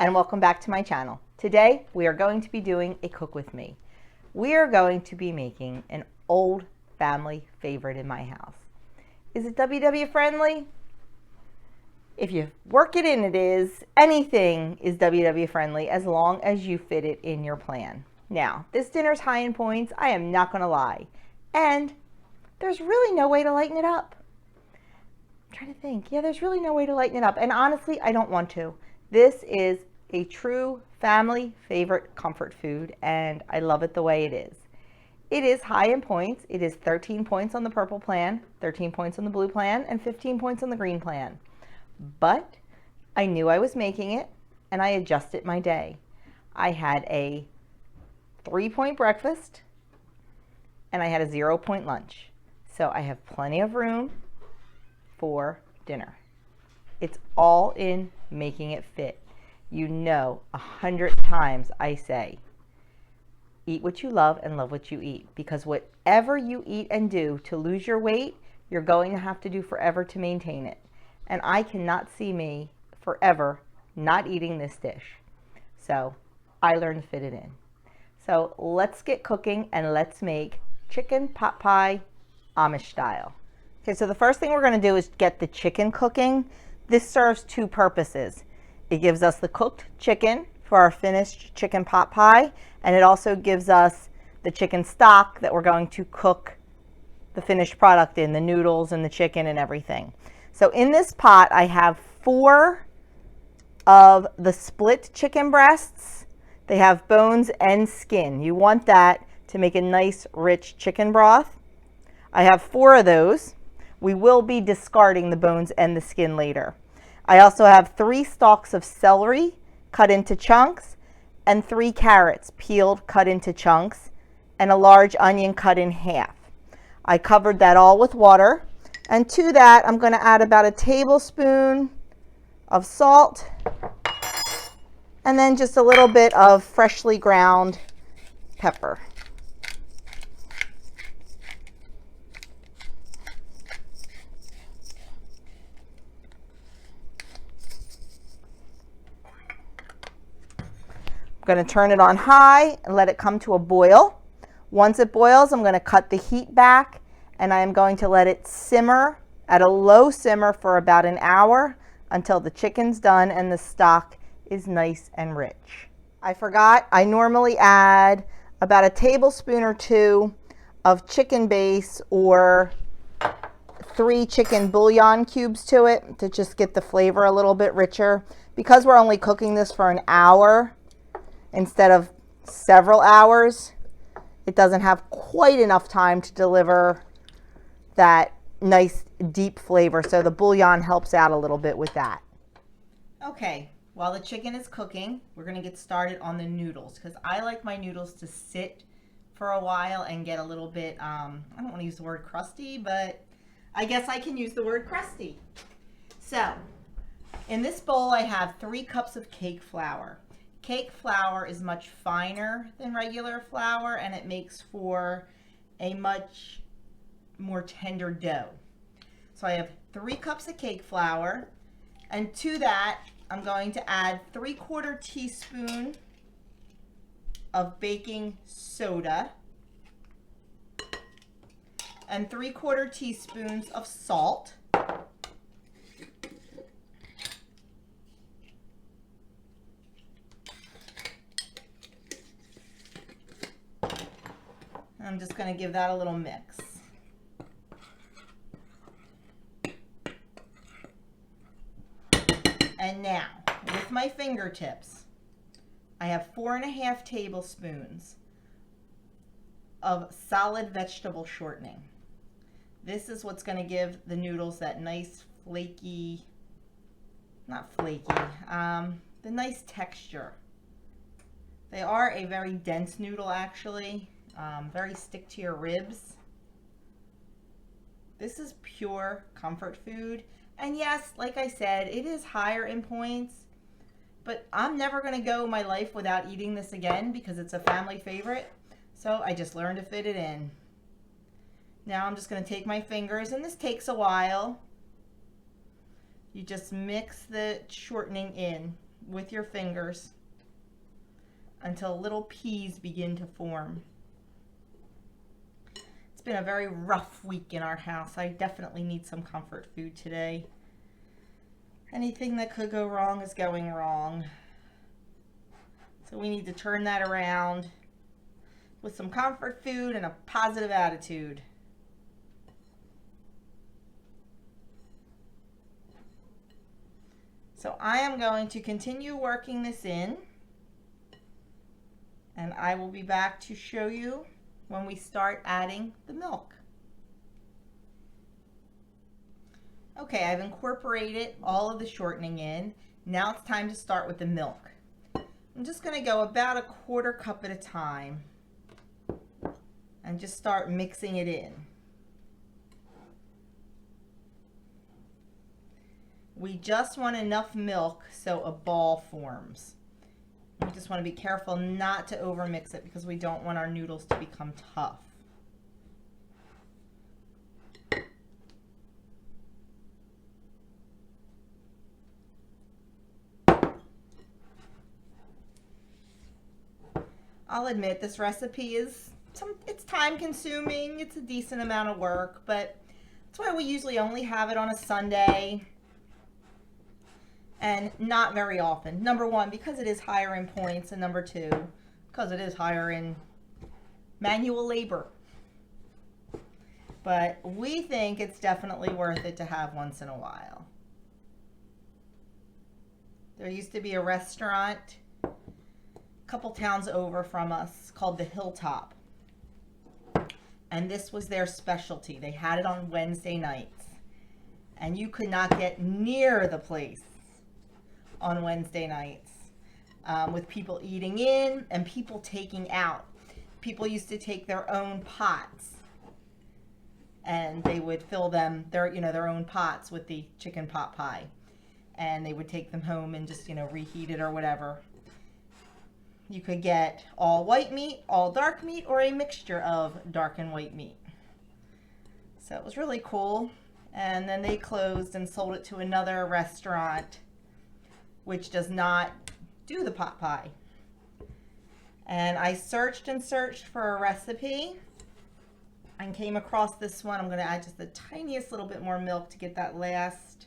and welcome back to my channel. Today we are going to be doing a cook with me. We are going to be making an old family favorite in my house. Is it WW friendly? If you work it in, it is. Anything is WW friendly as long as you fit it in your plan. Now, this dinner's high in points, I am not going to lie. And there's really no way to lighten it up. I'm trying to think. Yeah, there's really no way to lighten it up. And honestly, I don't want to. This is a true family favorite comfort food, and I love it the way it is. It is high in points. It is 13 points on the purple plan, 13 points on the blue plan, and 15 points on the green plan. But I knew I was making it, and I adjusted my day. I had a 3-point breakfast, and I had a 0-point lunch. So I have plenty of room for dinner. It's all in making it fit. You know, 100 times I say, eat what you love and love what you eat, because whatever you eat and do to lose your weight, you're going to have to do forever to maintain it. And I cannot see me forever not eating this dish. So I learned to fit it in. So let's get cooking and let's make chicken pot pie Amish style. Okay, so the first thing we're going to do is get the chicken cooking. This serves two purposes. It gives us the cooked chicken for our finished chicken pot pie, and it also gives us the chicken stock that we're going to cook the finished product in, the noodles and the chicken and everything. So in this pot, I have 4 of the split chicken breasts. They have bones and skin. You want that to make a nice, rich chicken broth. I have 4 of those. We will be discarding the bones and the skin later. I also have 3 stalks of celery cut into chunks and 3 carrots peeled, cut into chunks, and a large onion cut in half. I covered that all with water, and to that I'm going to add about a tablespoon of salt and then just a little bit of freshly ground pepper. I'm going to turn it on high and let it come to a boil. Once it boils, I'm going to cut the heat back, and I am going to let it simmer at a low simmer for about an hour until the chicken's done and the stock is nice and rich. I forgot, I normally add about a tablespoon or 2 of chicken base or 3 chicken bouillon cubes to it to just get the flavor a little bit richer. Because we're only cooking this for an hour instead of several hours, it doesn't have quite enough time to deliver that nice deep flavor. So the bouillon helps out a little bit with that. Okay, while the chicken is cooking, we're going to get started on the noodles, because I like my noodles to sit for a while and get a little bit, I don't want to use the word crusty, but I guess I can use the word crusty. So in this bowl, I have 3 cups of cake flour. Cake flour is much finer than regular flour, and it makes for a much more tender dough. So I have 3 cups of cake flour, and to that I'm going to add 3/4 teaspoon of baking soda and 3/4 teaspoons of salt. I'm just going to give that a little mix. And now, with my fingertips, I have 4½ tablespoons of solid vegetable shortening. This is what's going to give the noodles that nice flaky, not flaky, the nice texture. They are a very dense noodle actually. Very stick to your ribs. This is pure comfort food, and yes, like I said, it is higher in points, but I'm never going to go my life without eating this again because it's a family favorite. So I just learned to fit it in. Now I'm just going to take my fingers, and this takes a while. You just mix the shortening in. with your fingers until little peas begin to form. It's been a very rough week in our house. I definitely need some comfort food today. Anything that could go wrong is going wrong. So we need to turn that around with some comfort food and a positive attitude. So I am going to continue working this in, and I will be back to show you when we start adding the milk. Okay, I've incorporated all of the shortening in. Now it's time to start with the milk. I'm just going to go about a quarter cup at a time and just start mixing it in. We just want enough milk so a ball forms. We just want to be careful not to overmix it because we don't want our noodles to become tough. I'll admit this recipe is it's time consuming, it's a decent amount of work, but that's why we usually only have it on a Sunday and not very often. Number one, because it is higher in points, and number two, because it is higher in manual labor. But we think it's definitely worth it to have once in a while. There used to be a restaurant couple towns over from us called the Hilltop, and this was their specialty. They had it on Wednesday nights, and you could not get near the place on Wednesday nights with people eating in and people taking out. People used to take their own pots and they would fill them their own pots with the chicken pot pie, and they would take them home and just reheat it or whatever. You could get all white meat, all dark meat, or a mixture of dark and white meat. So it was really cool. And then they closed and sold it to another restaurant which does not do the pot pie. And I searched and searched for a recipe and came across this one. I'm going to add just the tiniest little bit more milk to get that last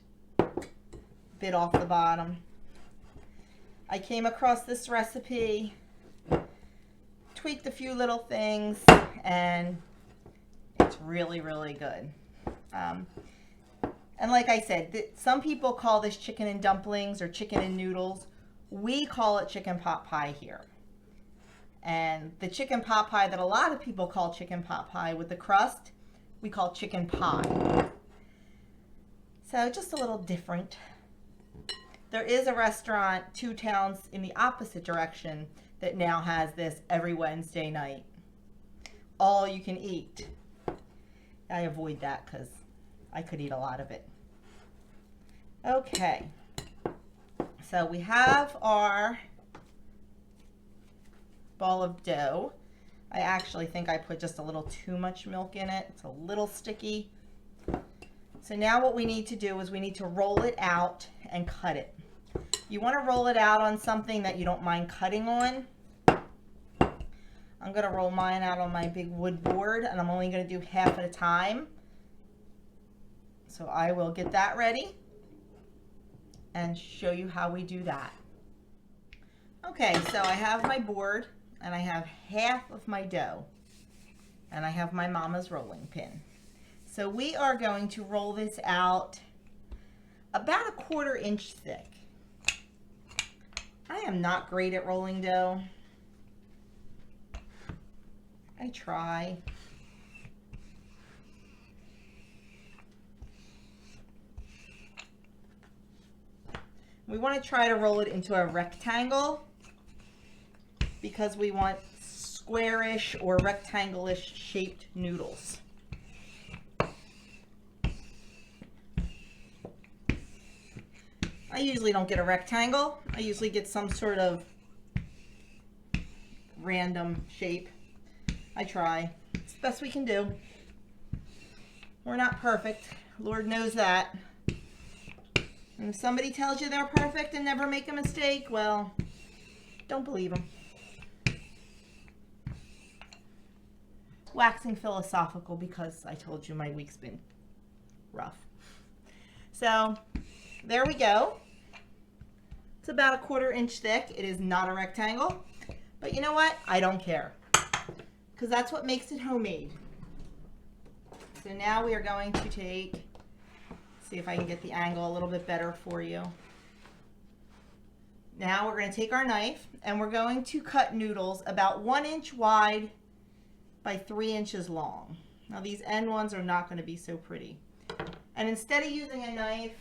bit off the bottom. I came across this recipe, tweaked a few little things, and it's really, really good. And like I said, some people call this chicken and dumplings or chicken and noodles. We call it chicken pot pie here. And the chicken pot pie that a lot of people call chicken pot pie with the crust, we call chicken pie. So just a little different. There is a restaurant 2 towns in the opposite direction that now has this every Wednesday night. All you can eat. I avoid that because I could eat a lot of it. Okay. So we have our ball of dough. I actually think I put just a little too much milk in it. It's a little sticky. So now what we need to do is we need to roll it out and cut it. You want to roll it out on something that you don't mind cutting on. I'm going to roll mine out on my big wood board, and I'm only going to do half at a time. So I will get that ready and show you how we do that. Okay, so I have my board and I have half of my dough and I have my mama's rolling pin. So we are going to roll this out about a 1/4 inch thick. I am not great at rolling dough. I try. We want to try to roll it into a rectangle because we want squarish or rectangle-ish shaped noodles. I usually don't get a rectangle. I usually get some sort of random shape. I try. It's the best we can do. We're not perfect. Lord knows that. And if somebody tells you they're perfect and never make a mistake, well, don't believe them. Waxing philosophical because I told you my week's been rough. So there we go. It's about 1/4 inch thick. It is not a rectangle, but you know what? I don't care because that's what makes it homemade. So now we are going to take, see if I can get the angle a little bit better for you. Now we're going to take our knife and we're going to cut noodles about 1 inch wide by 3 inches long. Now these end ones are not going to be so pretty. And instead of using a knife,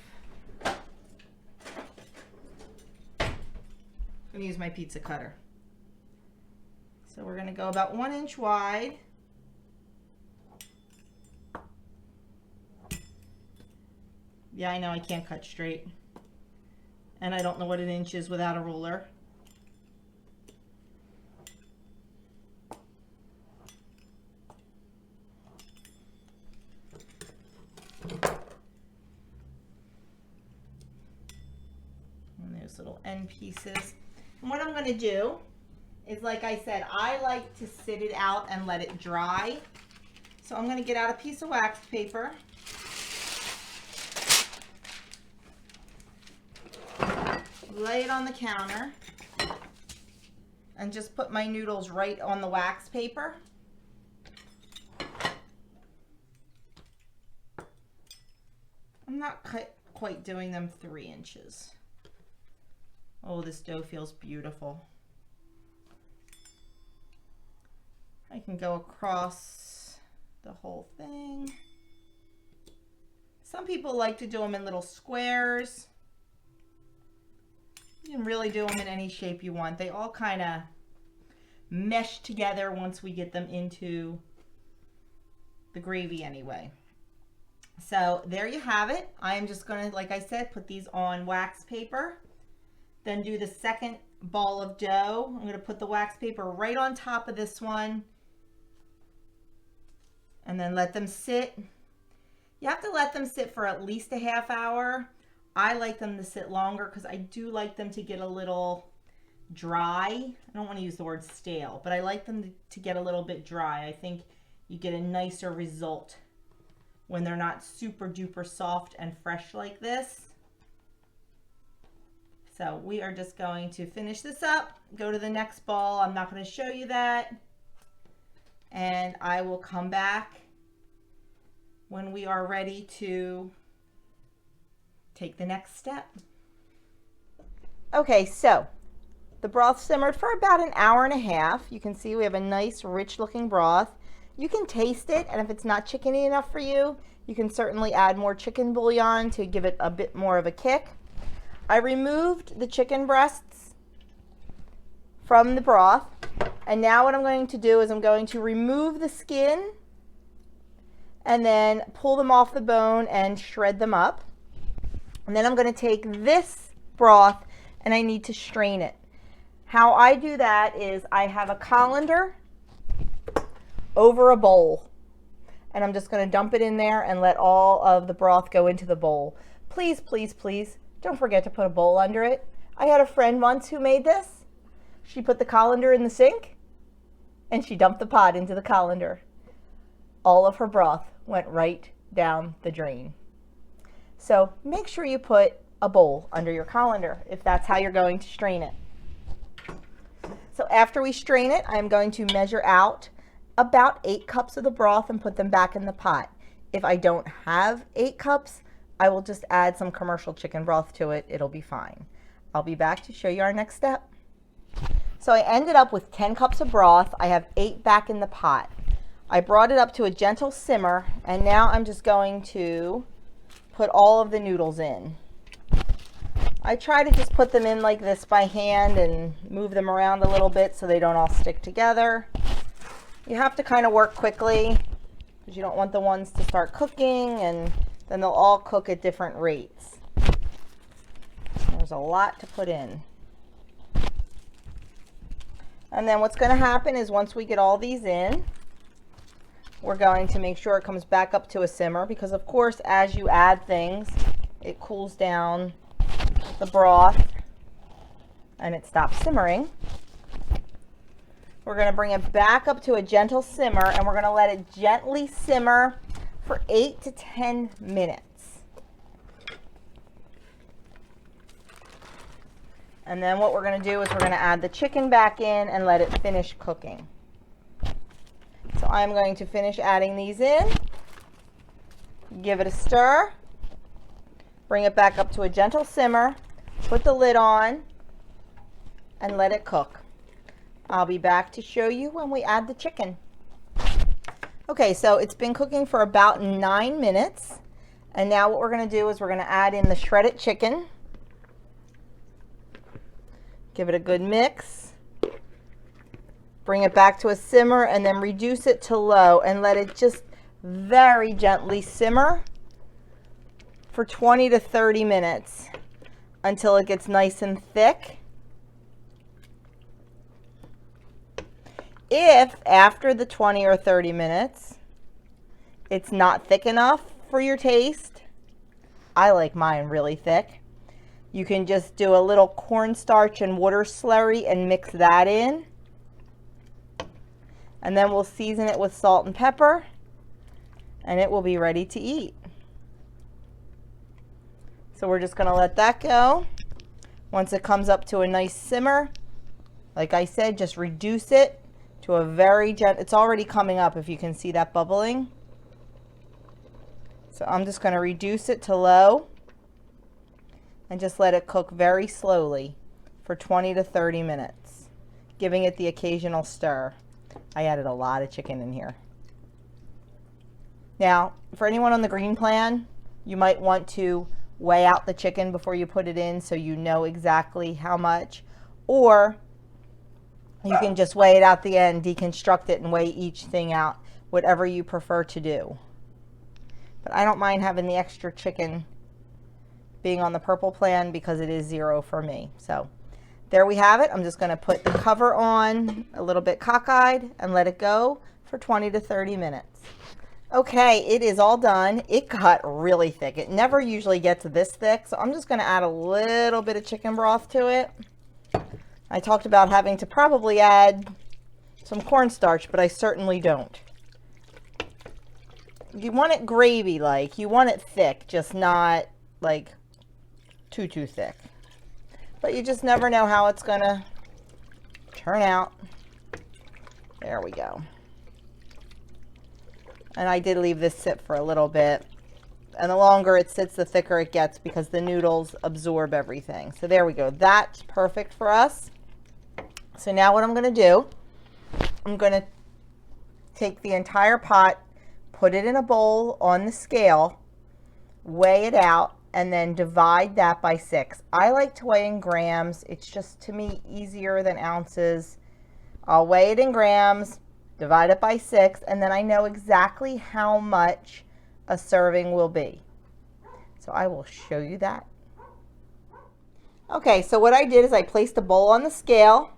I'm going to use my pizza cutter. So we're going to go about 1 inch wide. Yeah, I know I can't cut straight. And I don't know what an inch is without a ruler. And there's little end pieces. And what I'm going to do is, like I said, I like to sit it out and let it dry. So I'm going to get out a piece of wax paper. Lay it on the counter and just put my noodles right on the wax paper. I'm not quite doing them 3 inches. Oh, this dough feels beautiful. I can go across the whole thing. Some people like to do them in little squares. You can really do them in any shape you want. They all kind of mesh together once we get them into the gravy anyway. So there you have it. I am just going to, like I said, put these on wax paper. Then do the second ball of dough. I'm going to put the wax paper right on top of this one. And then let them sit. You have to let them sit for at least a half hour. I like them to sit longer because I do like them to get a little dry. I don't want to use the word stale, but I like them to get a little bit dry. I think you get a nicer result when they're not super duper soft and fresh like this. So we are just going to finish this up, go to the next ball. I'm not going to show you that. And I will come back when we are ready to take the next step. Okay, so the broth simmered for about 1.5 hours. You can see we have a nice rich looking broth. You can taste it, and if it's not chickeny enough for you, you can certainly add more chicken bouillon to give it a bit more of a kick. I removed the chicken breasts from the broth, and now what I'm going to do is I'm going to remove the skin and then pull them off the bone and shred them up. And then I'm going to take this broth and I need to strain it. How I do that is I have a colander over a bowl, and I'm just going to dump it in there and let all of the broth go into the bowl. Please, please, please don't forget to put a bowl under it. I had a friend once who made this. She put the colander in the sink and she dumped the pot into the colander. All of her broth went right down the drain. So make sure you put a bowl under your colander if that's how you're going to strain it. So after we strain it, I'm going to measure out about 8 cups of the broth and put them back in the pot. If I don't have 8 cups, I will just add some commercial chicken broth to it. It'll be fine. I'll be back to show you our next step. So I ended up with 10 cups of broth. I have 8 back in the pot. I brought it up to a gentle simmer, and now I'm just going to put all of the noodles in. I try to just put them in like this by hand and move them around a little bit so they don't all stick together. You have to kind of work quickly because you don't want the ones to start cooking and then they'll all cook at different rates. There's a lot to put in. And then what's going to happen is once we get all these in, we're going to make sure it comes back up to a simmer because, of course, as you add things, it cools down the broth and it stops simmering, we're going to bring it back up to a gentle simmer, and we're going to let it gently simmer for 8 to 10 minutes. And then what we're going to do is we're going to add the chicken back in and let it finish cooking. So I'm going to finish adding these in, give it a stir, bring it back up to a gentle simmer, put the lid on, and let it cook. I'll be back to show you when we add the chicken. Okay, so it's been cooking for about 9 minutes. And now what we're going to do is we're going to add in the shredded chicken. Give it a good mix. Bring it back to a simmer and then reduce it to low and let it just very gently simmer for 20 to 30 minutes until it gets nice and thick. If after the 20 or 30 minutes it's not thick enough for your taste, I like mine really thick, you can just do a little cornstarch and water slurry and mix that in. And then we'll season it with salt and pepper, and it will be ready to eat. So we're just going to let that go. Once it comes up to a nice simmer, like I said, just reduce it to a very gentle, it's already coming up if you can see that bubbling. So I'm just going to reduce it to low and just let it cook very slowly for 20 to 30 minutes, giving it the occasional stir. I added a lot of chicken in here. Now, for anyone on the green plan, you might want to weigh out the chicken before you put it in so you know exactly how much, or you can just weigh it out the end, deconstruct it, and weigh each thing out, whatever you prefer to do. But I don't mind having the extra chicken being on the purple plan because it is 0 for me. So there we have it. I'm just going to put the cover on a little bit cockeyed and let it go for 20 to 30 minutes. Okay, it is all done. It got really thick. It never usually gets this thick, so I'm just going to add a little bit of chicken broth to it. I talked about having to probably add some cornstarch, but I certainly don't. You want it gravy-like. You want it thick, just not like too thick. But you just never know how it's going to turn out. There we go. And I did leave this sit for a little bit. And the longer it sits, the thicker it gets because the noodles absorb everything. So there we go. That's perfect for us. So now what I'm going to do, I'm going to take the entire pot, put it in a bowl on the scale, weigh it out, and then divide that by 6. I like to weigh in grams. It's just, to me, easier than ounces. I'll weigh it in grams, divide it by 6, and then I know exactly how much a serving will be. So I will show you that. Okay, so what I did is I placed the bowl on the scale,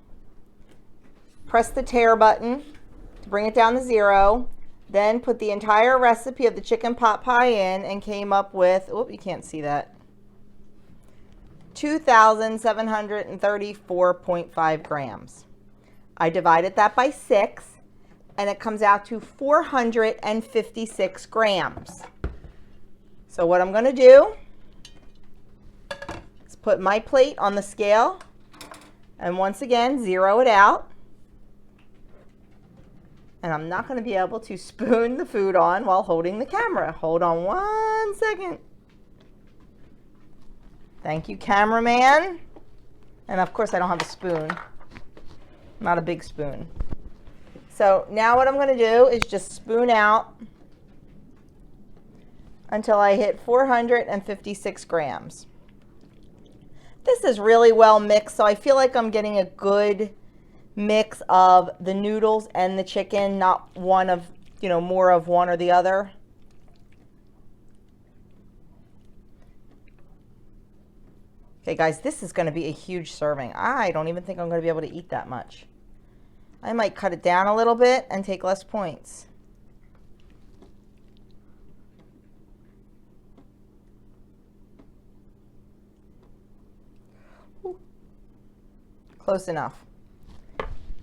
pressed the tare button to bring it down to 0, then put the entire recipe of the chicken pot pie in and came up with, oh, you can't see that, 2,734.5 grams. I divided that by 6 and it comes out to 456 grams. So what I'm going to do is put my plate on the scale and once again 0 it out. And I'm not going to be able to spoon the food on while holding the camera. Hold on 1 second. Thank you, cameraman. And of course I don't have a spoon. Not a big spoon. So now what I'm going to do is just spoon out until I hit 456 grams. This is really well mixed, so I feel like I'm getting a good mix of the noodles and the chicken, not one of, more of one or the other. Okay, guys, this is going to be a huge serving. I don't even think I'm going to be able to eat that much. I might cut it down a little bit and take less points. Close enough.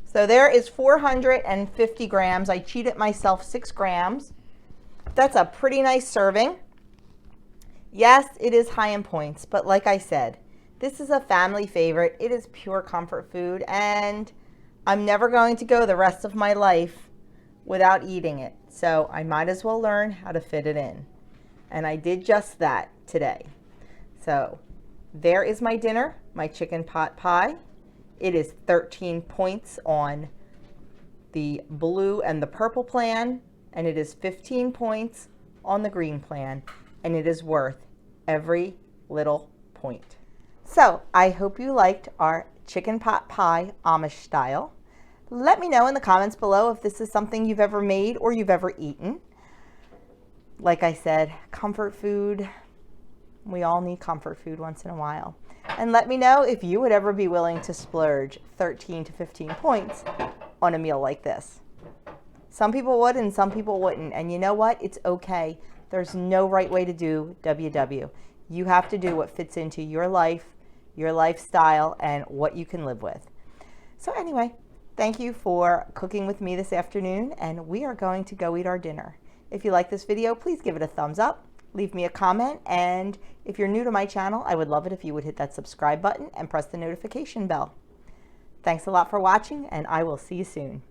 So there is 450 grams. I cheated myself 6 grams. That's a pretty nice serving. Yes, it is high in points, but like I said, this is a family favorite. It is pure comfort food, and I'm never going to go the rest of my life without eating it. So I might as well learn how to fit it in. And I did just that today. So there is my dinner, my chicken pot pie. It is 13 points on the blue and the purple plan, and it is 15 points on the green plan, and it is worth every little point. So I hope you liked our chicken pot pie Amish style. Let me know in the comments below if this is something you've ever made or you've ever eaten. Like I said, comfort food. We all need comfort food once in a while. And let me know if you would ever be willing to splurge 13 to 15 points on a meal like this. Some people would and some people wouldn't. And you know what? It's okay. There's no right way to do WW. You have to do what fits into your life, your lifestyle, and what you can live with. So anyway, thank you for cooking with me this afternoon, and we are going to go eat our dinner. If you like this video, please give it a thumbs up, leave me a comment, and if you're new to my channel, I would love it if you would hit that subscribe button and press the notification bell. Thanks a lot for watching, and I will see you soon.